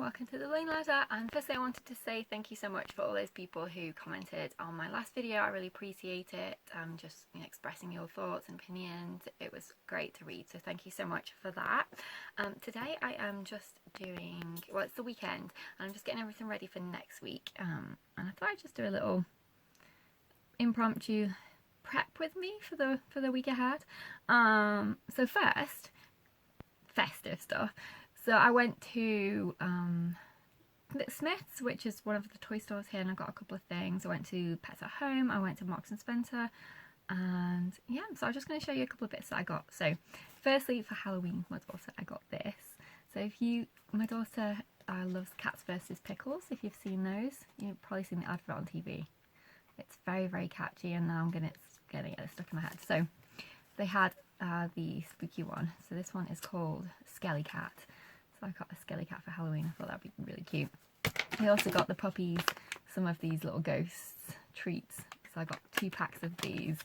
welcome to the Learning Ladder. And firstly I wanted to say thank you so much for all those people who commented on my last video. I really appreciate it. Just expressing your thoughts and opinions. It was great to read, so thank you so much for that. Today I am just doing, well, it's the weekend and I'm just getting everything ready for next week, and I thought I'd just do a little impromptu prep with me for the week ahead. So first, festive stuff. So I went to Smith's, which is one of the toy stores here, and I got a couple of things. I went to Pets at Home, I went to Marks and Spencer, and yeah, so I'm just going to show you a couple of bits that I got. So firstly, for Halloween, my daughter, I got this. So my daughter loves Cats versus Pickles. If you've seen those, you've probably seen the advert on TV. It's very, very catchy, and now I'm getting it stuck in my head. So they had the spooky one. So this one is called Skelly Cat. So I got a Skelly Cat for Halloween. I thought that'd be really cute. I also got the puppies some of these little ghosts treats. So I got 2 packs of these.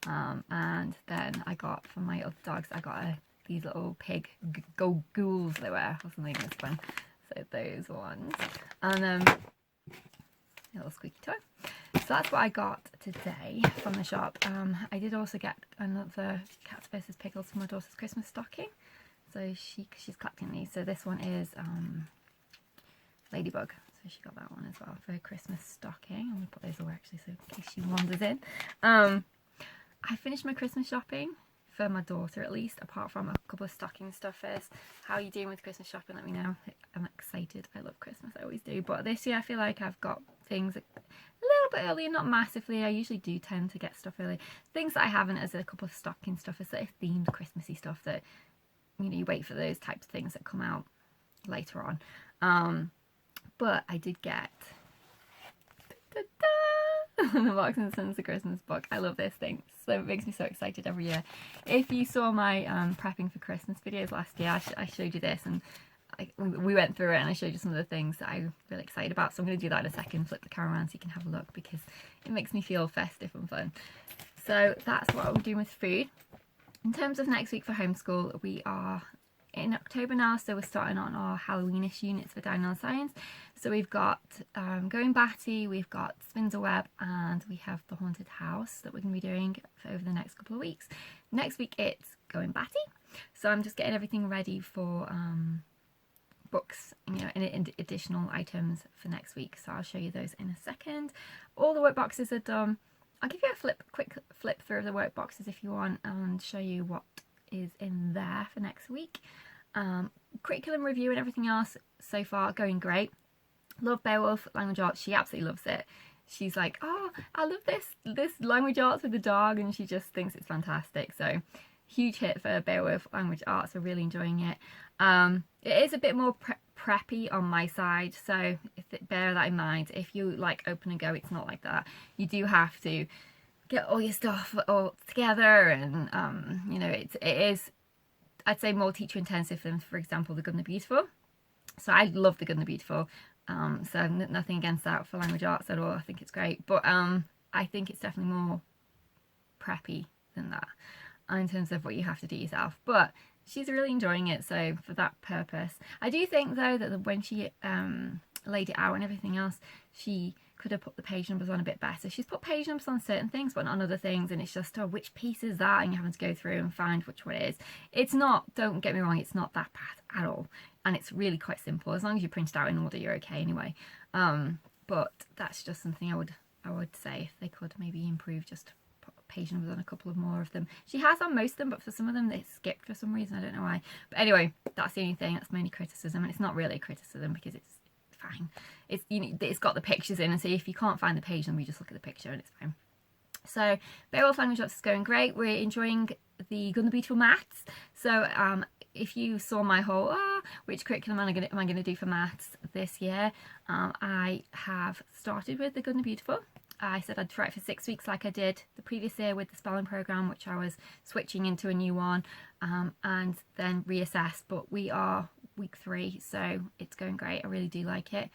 And then I got, for my other dogs, I got these little pig ghouls they were, or something this one. So those ones. And a little squeaky toy. So that's what I got today from the shop. I did also get another Cats vs Pickles for my daughter's Christmas stocking. So she's collecting these. So this one is Ladybug. So she got that one as well for her Christmas stocking. I'm going to put those away actually, so in case she wanders in. I finished my Christmas shopping for my daughter, at least, apart from a couple of stocking stuffers. How are you doing with Christmas shopping? Let me know. I'm excited. I love Christmas. I always do. But this year I feel like I've got things a little bit early, not massively. I usually do tend to get stuff early. Things that I haven't is a couple of stocking stuffers that are themed Christmassy stuff that, you wait for those types of things that come out later on. But I did get the Marks and Spencer Christmas book. I love this thing, so it makes me so excited every year. If you saw my prepping for Christmas videos last year, I showed you this, and we went through it and I showed you some of the things that I'm really excited about. So I'm going to do that in a second, flip the camera around so you can have a look, because it makes me feel festive and fun. So that's what I'm doing with food. In terms of next week for homeschool, we are in October now, so we're starting on our Halloweenish units for Daniel Science. So we've got Going Batty, we've got Spins a Web, and we have the Haunted House that we're going to be doing for over the next couple of weeks. Next week it's Going Batty, so I'm just getting everything ready for books, and additional items for next week. So I'll show you those in a second. All the work boxes are done. I'll give you a quick flip through of the work boxes if you want, and show you what is in there for next week. Curriculum review and everything else so far going great. Love Beowulf language arts. She absolutely loves it. She's like, oh, I love this language arts with the dog, and she just thinks it's fantastic. So huge hit for Beowulf language arts. We're really enjoying it. It is a bit more preppy on my side, so bear that in mind. If you like Open and Go, it's not like that. You do have to get all your stuff all together, and it is, I'd say, more teacher intensive than, for example, The Good and the Beautiful. So I love The Good and the Beautiful, so nothing against that for language arts at all. I think it's great, but I think it's definitely more preppy than that in terms of what you have to do yourself. But she's really enjoying it, so for that purpose. I do think though that when she laid it out and everything else, she could have put the page numbers on a bit better. She's put page numbers on certain things but not on other things, and it's just, oh, which piece is that, and you're having to go through and find which one it is. It's not, don't get me wrong, it's not that bad at all, and it's really quite simple. As long as you print it out in order, you're okay anyway. But that's just something I would say, if they could maybe improve, just put page numbers on a couple of more of them. She has on most of them, but for some of them they skipped for some reason, I don't know why. But anyway, that's the only thing. That's my only criticism, and it's not really a criticism because it's fine. It's, it's got the pictures in, and so if you can't find the page, then we just look at the picture and it's fine. So Beowulf language arts is going great. We're enjoying the Good and the Beautiful maths. So if you saw my whole which curriculum am I going to do for maths this year, I have started with the Good and the Beautiful. I said I'd try it for 6 weeks like I did the previous year with the spelling programme, which I was switching into a new one, and then reassess. But we are week 3, so it's going great. I really do like it.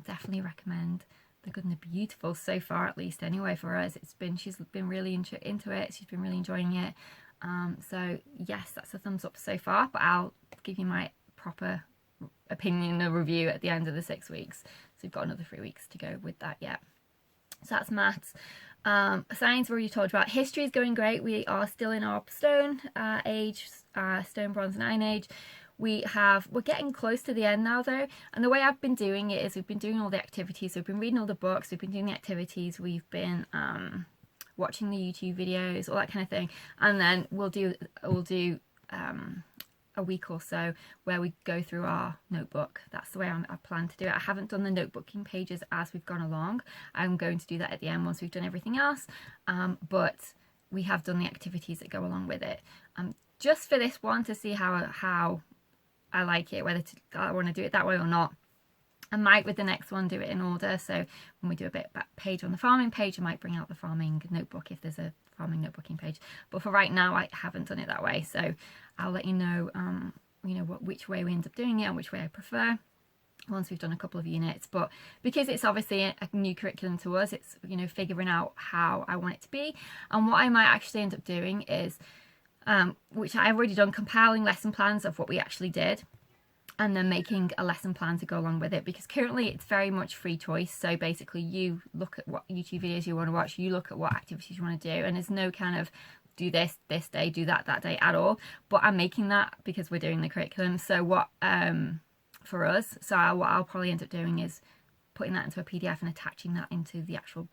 Definitely recommend the Good and the Beautiful so far, at least anyway for us. She's been really into it. She's been really enjoying it. So yes, that's a thumbs up so far, but I'll give you my proper opinion or review at the end of the 6 weeks. So we've got another 3 weeks to go with that yet. So that's maths. Science, we already talked about. History is going great. We are still in our stone age, stone, bronze and iron age. We're getting close to the end now though, and the way I've been doing it is we've been doing all the activities. So we've been reading all the books, we've been doing the activities, we've been watching the YouTube videos, all that kind of thing, and then we'll do a week or so where we go through our notebook. That's the way I plan to do it. I haven't done the notebooking pages as we've gone along. I'm going to do that at the end once we've done everything else, but we have done the activities that go along with it, just for this one, to see how I like it, whether I want to do it that way or not. I might with the next one do it in order, so when we do a bit back page on the farming page, I might bring out the farming notebook if there's a farming notebooking page, but for right now I haven't done it that way, so I'll let you know which way we end up doing it and which way I prefer once we've done a couple of units. But because it's obviously a new curriculum to us, it's figuring out how I want it to be. And what I might actually end up doing is which I've already done, compiling lesson plans of what we actually did and then making a lesson plan to go along with it, because currently it's very much free choice. So basically you look at what YouTube videos you want to watch, you look at what activities you want to do, and there's no kind of do this day, do that day at all. But I'm making that because we're doing the curriculum. So what for us, so what I'll probably end up doing is putting that into a PDF and attaching that into the actual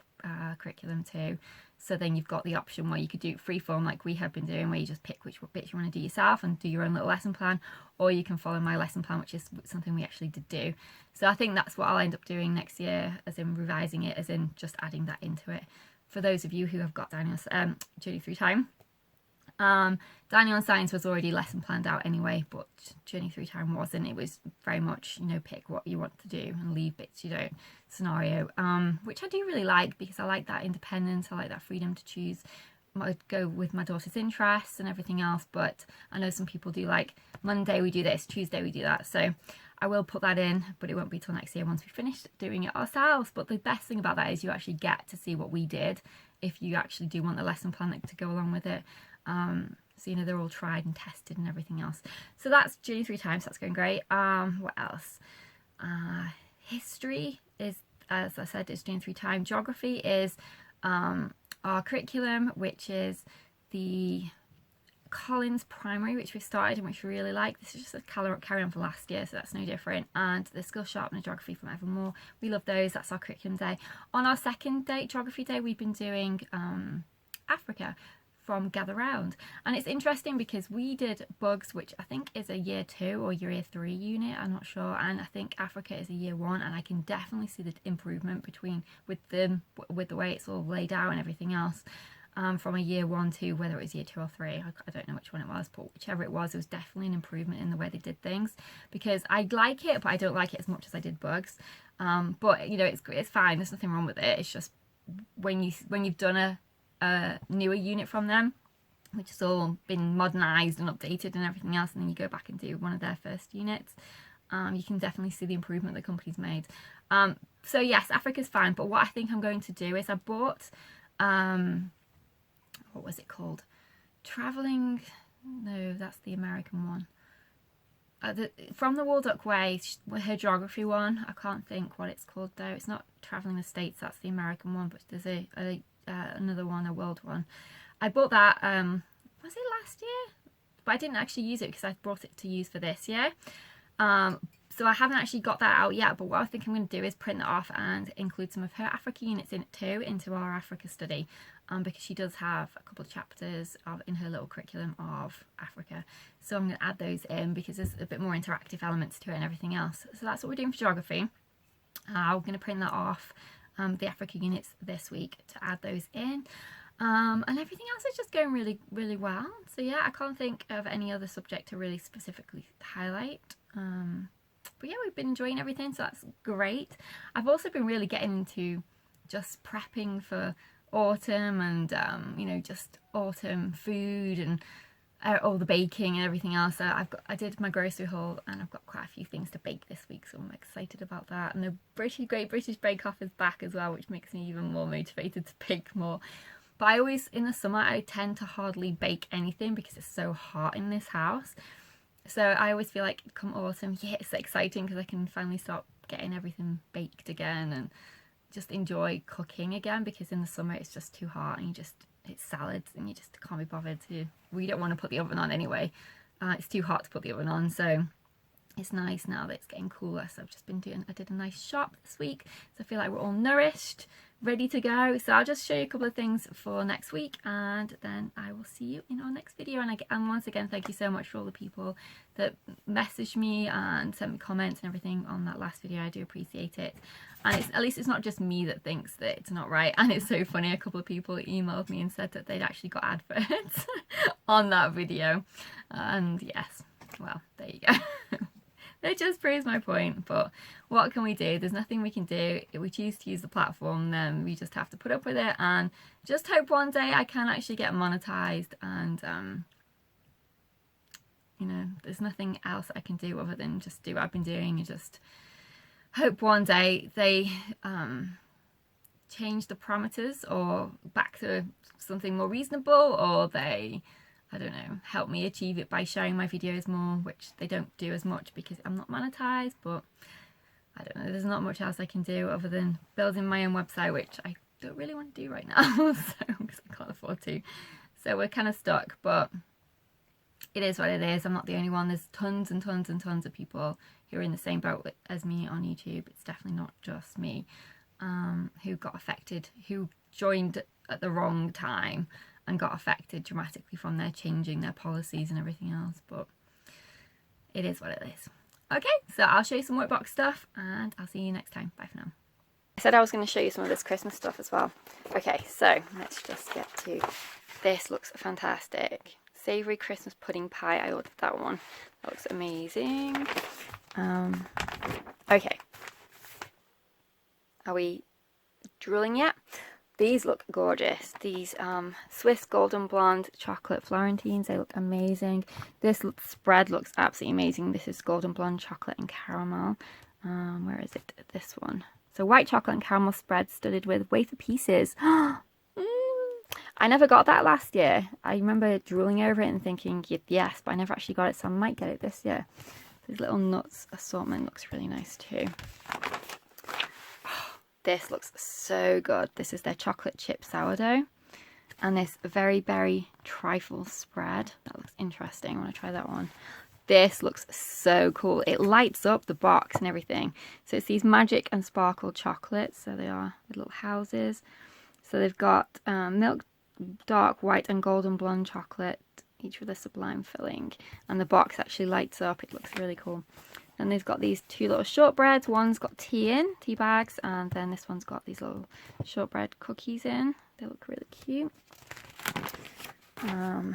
curriculum too. So then you've got the option where you could do freeform like we have been doing, where you just pick which bits you want to do yourself and do your own little lesson plan, or you can follow my lesson plan, which is something we actually did do. So I think that's what I'll end up doing next year, as in revising it, as in just adding that into it. For those of you who have got Daniel's Journey Through Time, Daniel and Science was already lesson planned out anyway, but Journey Through Time wasn't. It was very much, pick what you want to do and leave bits you don't scenario, which I do really like, because I like that independence, I like that freedom to choose, go with my daughter's interests and everything else. But I know some people do like Monday we do this, Tuesday we do that, so I will put that in, but it won't be till next year once we finish doing it ourselves. But the best thing about that is you actually get to see what we did, if you actually do want the lesson plan to go along with it. So they're all tried and tested and everything else. So that's Journey Through Time, so that's going great. What else? History is, as I said, is Journey Through Time. Geography is our curriculum, which is the Collins Primary, which we started and which we really like. This is just a carry on for last year, so that's no different. And the Skill Sharpener Geography from Evermore, we love those. That's our curriculum day. On our second day, Geography Day, we've been doing Africa from Gather Round, and it's interesting because we did bugs, which I think is a year 2 or year 3 unit, I'm not sure, and I think Africa is a year 1, and I can definitely see the improvement with the way it's all laid out and everything else, from a year 1 to whether it was year 2 or 3, I don't know which one it was, but whichever it was definitely an improvement in the way they did things, because I like it, but I don't like it as much as I did bugs. But it's fine, there's nothing wrong with it. It's just when you've done a newer unit from them, which has all been modernized and updated and everything else, and then you go back and do one of their first units, you can definitely see the improvement the company's made. So yes, Africa's fine, but what I think I'm going to do is I bought what was it called? Traveling, no, that's the American one. From the Waldock Way, her geography one, I can't think what it's called though. It's not Traveling the States, that's the American one, but there's another one, a world one. I bought that, was it last year? But I didn't actually use it because I brought it to use for this year. So I haven't actually got that out yet, but what I think I'm going to do is print that off and include some of her Africa units in it too, into our Africa study, because she does have a couple of chapters in her little curriculum of Africa. So I'm going to add those in because there's a bit more interactive elements to it and everything else. So that's what we're doing for geography. I'm going to print that off, the Africa units this week, to add those in. And everything else is just going really, really well. So yeah, I can't think of any other subject to really specifically highlight. But yeah, we've been enjoying everything, so that's great. I've also been really getting into just prepping for autumn and, just autumn food and all the baking and everything else. So I did my grocery haul and I've got quite a few things to bake this week, so I'm excited about that. And the Great British Bake Off is back as well, which makes me even more motivated to bake more. But in the summer, I tend to hardly bake anything because it's so hot in this house. So I always feel like come autumn, yeah, it's exciting because I can finally start getting everything baked again and just enjoy cooking again, because in the summer it's just too hot and it's salads and you just can't be bothered to, we don't want to put the oven on anyway. It's too hot to put the oven on, so it's nice now that it's getting cooler. So I've just been I did a nice shop this week, so I feel like we're all nourished, ready to go. So I'll just show you a couple of things for next week, and then I will see you in our next video. And once again, thank you so much for all the people that messaged me and sent me comments and everything on that last video. I do appreciate it. And at least it's not just me that thinks that it's not right. And it's so funny, a couple of people emailed me and said that they'd actually got adverts on that video. And yes, well, there you go. It just proves my point. But what can we do? There's nothing we can do. If we choose to use the platform, then we just have to put up with it and just hope one day I can actually get monetized. And you know, there's nothing else I can do other than just do what I've been doing, and just hope one day they change the parameters or back to something more reasonable, or they, I don't know, help me achieve it by sharing my videos more, which they don't do as much because I'm not monetized. But I don't know, there's not much else I can do other than building my own website, which I don't really want to do right now, so, because I can't afford to. So we're kind of stuck, but it is what it is. I'm not the only one. There's tons and tons and tons of people who are in the same boat as me on YouTube. It's definitely not just me who got affected, who joined at the wrong time and got affected dramatically from their changing their policies and everything else. But it is what it is. Okay, so I'll show you some workbox stuff and I'll see you next time. Bye for now. I said I was going to show you some of this Christmas stuff as well. Okay, so let's just get to this. Looks fantastic. Savory Christmas pudding pie. I ordered that one. That looks amazing. Okay. Are we drooling yet? These look gorgeous. These Swiss Golden Blonde Chocolate Florentines. They look amazing. This spread looks absolutely amazing. This is Golden Blonde Chocolate and Caramel. Where is it? This one. So white chocolate and caramel spread studded with wafer pieces. I never got that last year. I remember drooling over it and thinking, yes, but I never actually got it, so I might get it this year. These little nuts assortment looks really nice too. Oh, this looks so good. This is their chocolate chip sourdough. And this very berry trifle spread. That looks interesting. I want to try that one. This looks so cool. It lights up the box and everything. So it's these magic and sparkle chocolates. So they are the little houses. So they've got milk, dark white and golden blonde chocolate, each with a sublime filling, and the box actually lights up. It looks really cool. And they've got these two little shortbreads. One's got tea bags, and then this one's got these little shortbread cookies in. They look really cute. Got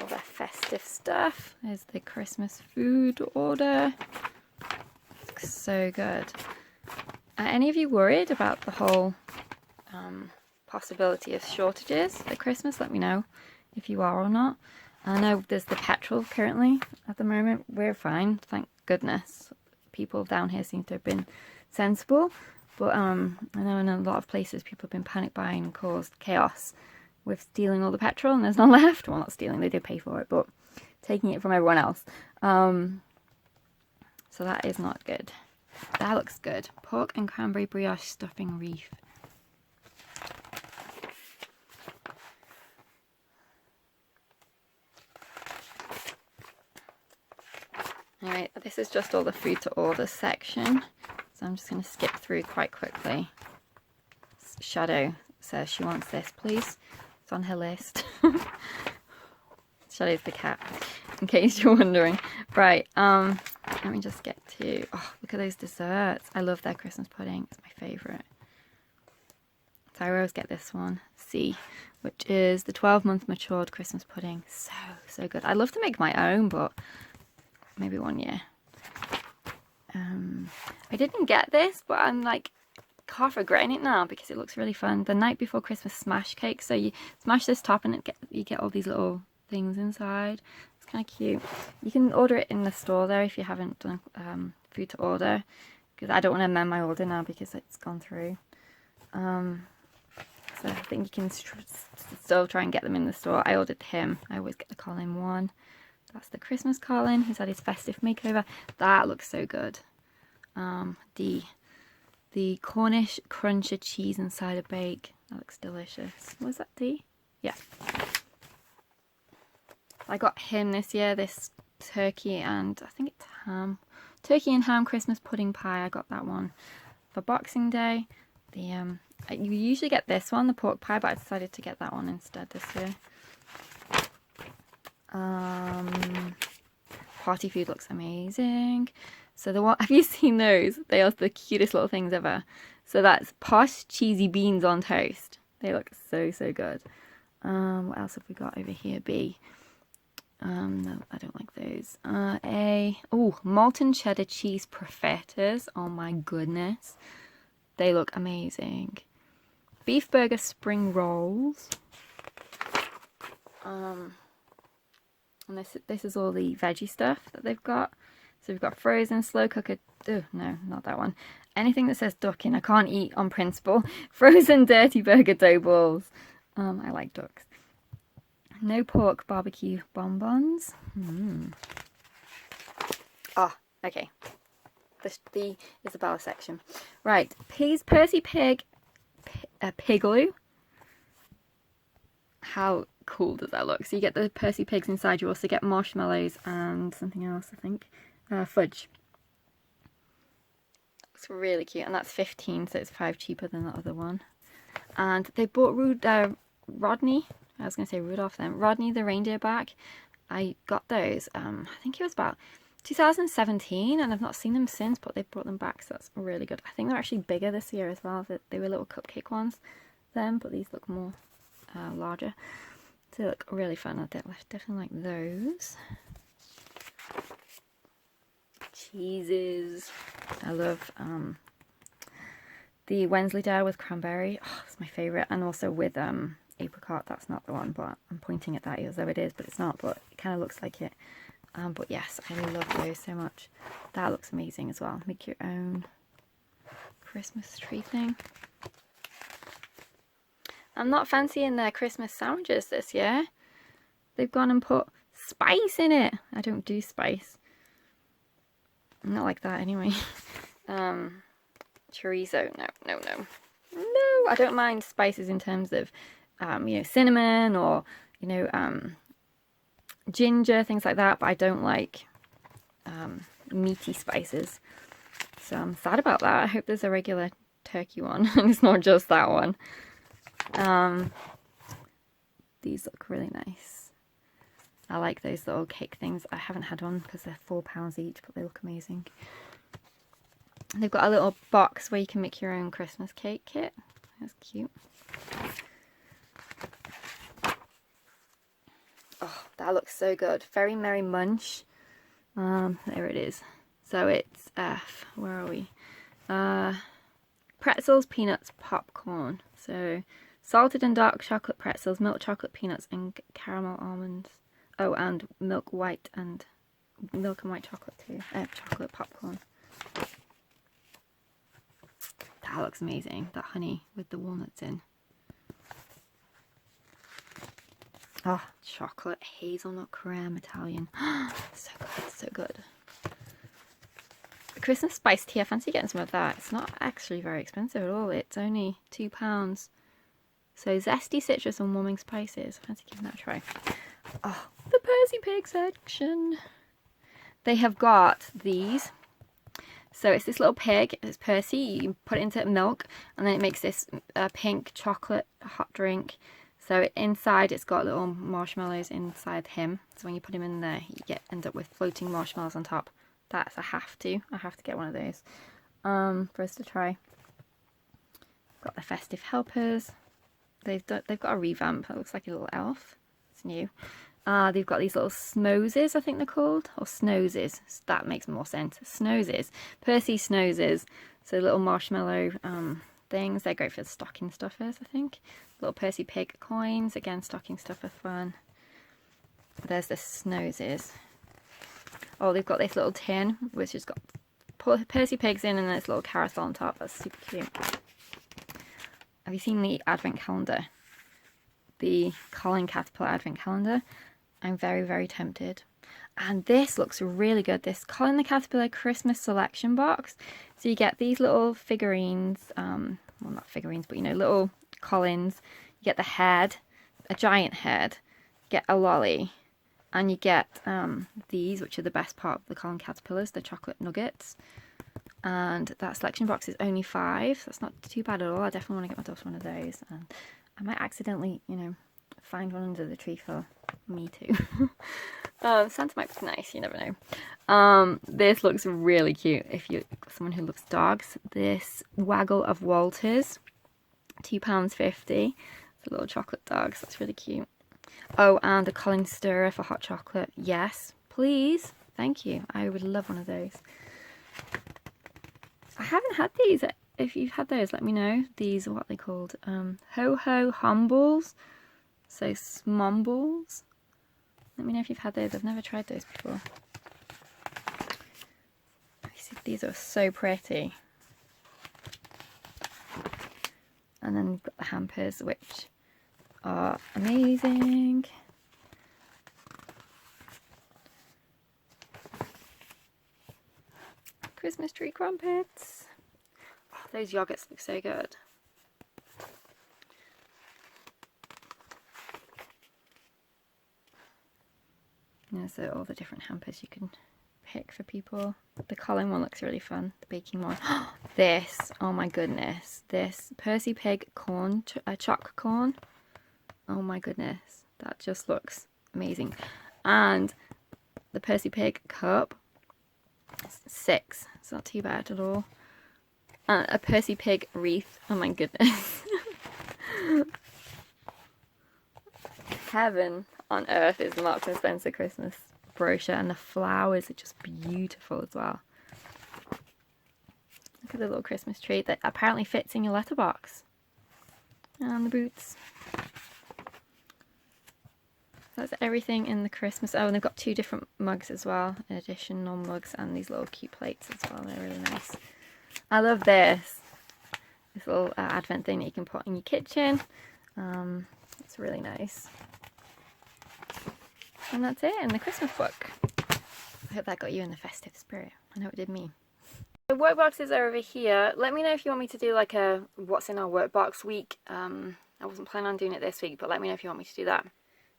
all their festive stuff. There's the Christmas food order. Looks so good. Are any of you worried about the whole possibility of shortages at Christmas? Let me know if you are or not. I know there's the petrol currently at the moment. We're fine, thank goodness. People down here seem to have been sensible, but I know in a lot of places people have been panic buying and caused chaos with stealing all the petrol, and there's none left. Well, not stealing, they did pay for it, but taking it from everyone else. So that is not good. That looks good. Pork and cranberry brioche stuffing wreath. Alright, this is just all the food to order section, so I'm just going to skip through quite quickly. Shadow says she wants this, please. It's on her list. Shadow's the cat, in case you're wondering. Right, let me just get to... Oh, look at those desserts. I love their Christmas pudding. It's my favourite. So I always get this one, C, which is the 12-month matured Christmas pudding. So good. I'd love to make my own, but maybe one year. I didn't get this, but I'm like half regretting it now because it looks really fun. The night before Christmas smash cake. So you smash this top and you get all these little things inside. It's kind of cute. You can order it in the store there if you haven't done food to order, because I don't want to amend my order now because it's gone through. So So I think you can still try and get them in the store. I ordered him. I always get the Colin one. That's the Christmas Colin. He's had his festive makeover. That looks so good. The Cornish Cruncher cheese and cider bake. That looks delicious. Was that D? Yeah. I got him this year, this turkey and I think it's ham. Turkey and ham Christmas pudding pie. I got that one for Boxing Day. You usually get this one, the pork pie, but I decided to get that one instead this year. Party food looks amazing. So have you seen those? They are the cutest little things ever. So that's posh cheesy beans on toast. They look so good. What else have we got over here? B. No, I don't like those. A. Oh, molten cheddar cheese profiteers. Oh my goodness. They look amazing. Beef burger spring rolls. And this is all the veggie stuff that they've got. So we've got frozen, slow cooker. Oh, no, not that one. Anything that says duck in, I can't eat on principle. Frozen dirty burger dough balls. I like ducks. No pork barbecue bonbons. Oh, okay. The Isabella section. Right, Percy Pig Pigloo. How cool does that look? So you get the Percy Pigs inside. You also get marshmallows and something else, I think. Fudge. Looks really cute, and that's 15, so it's 5 cheaper than the other one. And they bought Rodney. I was going to say Rudolph then. Rodney the reindeer back. I got those. I think it was about 2017, and I've not seen them since, but they brought them back, so that's really good. I think they're actually bigger this year as well. They were little cupcake ones then, but these look more larger. So they look really fun. I definitely like those. Cheeses. I love the Wensleydale with cranberry. Oh, it's my favourite. And also with apricot. That's not the one, but I'm pointing at that as though it is, but it's not, but it kind of looks like it. But yes, I love those so much. That looks amazing as well. Make your own Christmas tree thing. I'm not fancying their Christmas sandwiches this year. They've gone and put spice in it. I don't do spice. I'm not like that anyway. Chorizo. No. I don't mind spices in terms of, cinnamon or, ginger, things like that. But I don't like meaty spices. So I'm sad about that. I hope there's a regular turkey one and it's not just that one. These look really nice. I like those little cake things. I haven't had one because they're £4 each, but they look amazing. They've got a little box where you can make your own Christmas cake kit. That's cute. Oh, that looks so good. Very Merry Munch. There it is. So it's F. Where are we? Pretzels, peanuts, popcorn. So salted and dark chocolate pretzels, milk chocolate peanuts, and caramel almonds. Oh, and milk and white chocolate too. Chocolate popcorn. That looks amazing. That honey with the walnuts in. Oh, chocolate hazelnut creme Italian. So good. The Christmas spice tea. I fancy getting some of that. It's not actually very expensive at all. It's only £2. So zesty citrus and warming spices. I fancy giving that a try. Oh, the Percy Pig section. They have got these. So it's this little pig. It's Percy. You put it into milk and then it makes this pink chocolate hot drink. So inside it's got little marshmallows inside him. So when you put him in there, you end up with floating marshmallows on top. That's I have to get one of those for us to try. Got the festive helpers. They've got a revamp. It looks like a little elf. It's new. They've got these little snozes, I think they're called, or snozes. That makes more sense. Snozes. Percy snozes. So little marshmallow things. They're great for stocking stuffers, I think. Little Percy Pig coins. Again, stocking stuffer fun. There's the snozes. Oh, they've got this little tin which has got Percy Pigs in and this little carousel on top. That's super cute. have you seen the advent calendar? The Colin Caterpillar advent calendar. I'm very, very tempted. And this looks really good. This Colin the Caterpillar Christmas selection box. So you get these little figurines, well, not figurines, but you know, little Collins. You get the head, a giant head, get a lolly, and you get these, which are the best part of the Colin Caterpillars, the chocolate nuggets. And that selection box is only £5. That's not too bad at all. I definitely want to get my daughter one of those. And I might accidentally, you know, find one under the tree for me too. Santa might be nice, you never know. This looks really cute if you're someone who loves dogs. This Waggle of Walters, £2.50. It's a little chocolate dogs. That's really cute. Oh, and a Colin stirrer for hot chocolate. Yes, please. Thank you. I would love one of those. I haven't had these. If you've had those, let me know. These are what they called. Ho-ho humbles. So smumbles. Let me know if you've had those. I've never tried those before. These are so pretty. And then we've got the hampers, which are amazing. Christmas tree crumpets. Oh, those yogurts look so good. Yeah, so all the different hampers you can pick for people. The Colin one looks really fun. The baking one. This, oh my goodness. This Percy Pig corn, choc corn. Oh my goodness. That just looks amazing. And the Percy Pig cup. 6. It's not too bad at all. And a Percy Pig wreath. Oh my goodness. Heaven on earth is the Marks and Spencer Christmas brochure, and the flowers are just beautiful as well. Look at the little Christmas tree that apparently fits in your letterbox. And the boots. That's everything in the Christmas. Oh, and they've got 2 different mugs as well, in addition, normal mugs, and these little cute plates as well. They're really nice. I love this. This little advent thing that you can put in your kitchen. It's really nice. And that's it in the Christmas book. I hope that got you in the festive spirit. I know it did me. The workboxes are over here. Let me know if you want me to do like a what's in our workbox week. I wasn't planning on doing it this week, but let me know if you want me to do that.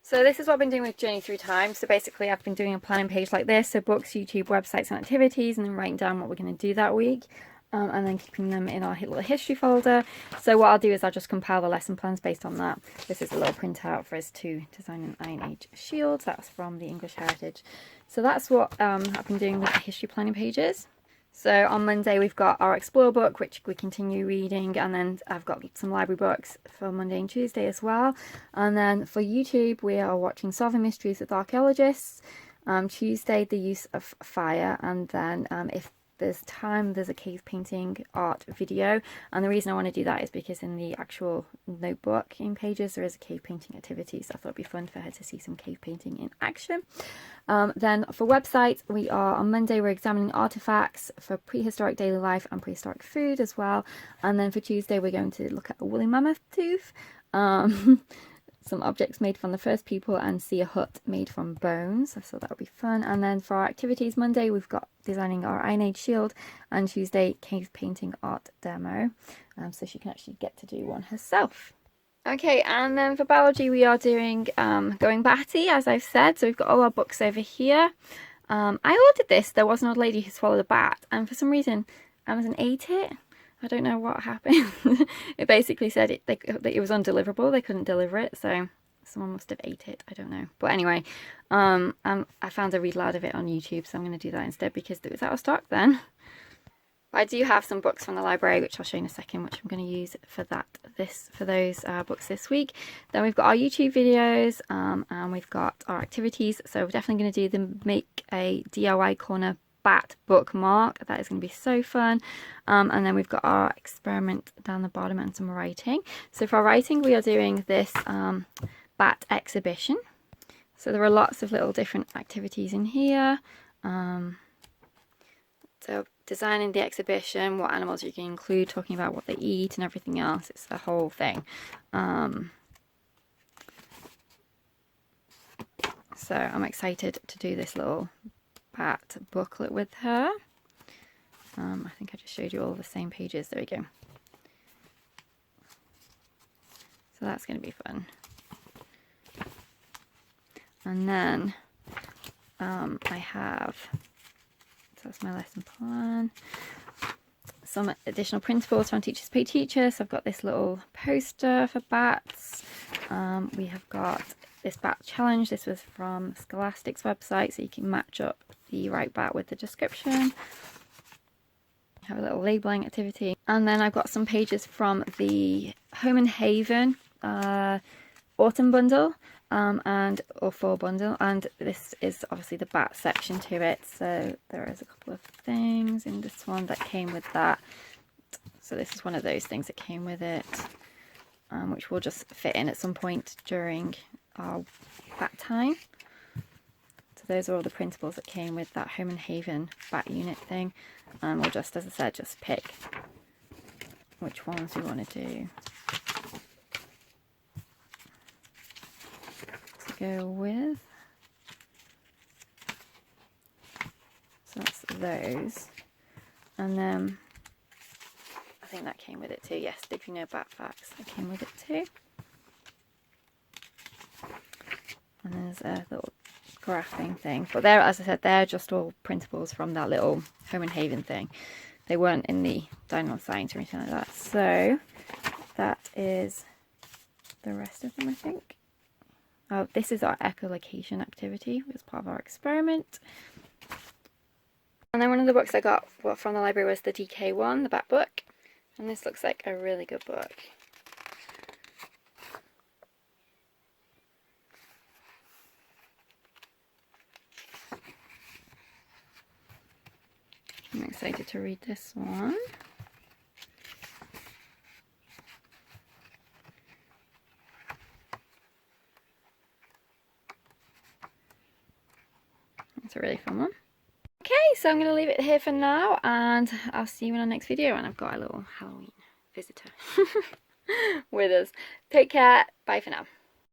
So this is what I've been doing with Journey Through Time. So basically I've been doing a planning page like this. So books, YouTube, websites and activities, and then writing down what we're going to do that week. And then keeping them in our little history folder. So what I'll do is I'll just compile the lesson plans based on that. This is a little printout for us to design an Iron Age shield. That's from the English Heritage. So that's what I've been doing with the history planning pages. So on Monday we've got our Explore book, which we continue reading, and then I've got some library books for Monday and Tuesday as well. And then for YouTube we are watching Solving Mysteries with Archaeologists. Tuesday, The Use of Fire, and then if there's time, there's a cave painting art video. And the reason I want to do that is because in the actual notebook in pages there is a cave painting activity, so I thought it'd be fun for her to see some cave painting in action. Then for websites, we are on Monday we're examining artifacts for prehistoric daily life and prehistoric food as well. And then for Tuesday we're going to look at a woolly mammoth tooth, some objects made from the first people, and see a hut made from bones. So that would be fun. And then for our activities, Monday we've got designing our Iron Age shield, and Tuesday cave painting art demo, so she can actually get to do one herself. Okay, and then for biology we are doing Going Batty, as I've said. So we've got all our books over here. I ordered this. There was an old lady who swallowed a bat, and for some reason Amazon ate it. I don't know what happened. It basically said that it was undeliverable. They couldn't deliver it, so someone must have ate it. I don't know. But anyway, I found a read loud of it on YouTube, so I'm going to do that instead because it was out of stock then. But I do have some books from the library, which I'll show you in a second, which I'm going to use for those books this week. Then we've got our YouTube videos, and we've got our activities. So we're definitely going to do the Make a DIY Corner bat bookmark. That is going to be so fun. And then we've got our experiment down the bottom and some writing. So for our writing we are doing this bat exhibition. So there are lots of little different activities in here. So designing the exhibition, what animals you can include, talking about what they eat and everything else. It's a whole thing. So I'm excited to do this little bat booklet with her. I think I just showed you all the same pages. There we go. So that's going to be fun. And then I have, so that's my lesson plan, some additional principles from Teachers Pay Teachers. So I've got this little poster for bats. We have got this bat challenge. This was from Scholastic's website, so you can match up the right bat with the description. Have a little labelling activity. And then I've got some pages from the Home and Haven autumn bundle or fall bundle, and this is obviously the bat section to it. So there is a couple of things in this one that came with that. So this is one of those things that came with it, which will just fit in at some point during our bat time. So those are all the principles that came with that Home and Haven bat unit thing, and we'll just, as I said, just pick which ones we want to do to go with. So that's those, and then I think that came with it too. Yes, Did You Know Bat Facts, that came with it too. And there's a little graphing thing, but there, as I said, they're just all principles from that little Home and Haven thing. They weren't in the Dino Science or anything like that. So that is the rest of them, I think. Oh, this is our echolocation activity as part of our experiment. And then one of the books I got from the library was the DK one, the Bat book, and this looks like a really good book. I'm excited to read this one. It's a really fun one. Okay, so I'm going to leave it here for now, and I'll see you in our next video. And I've got a little Halloween visitor with us. Take care. Bye for now.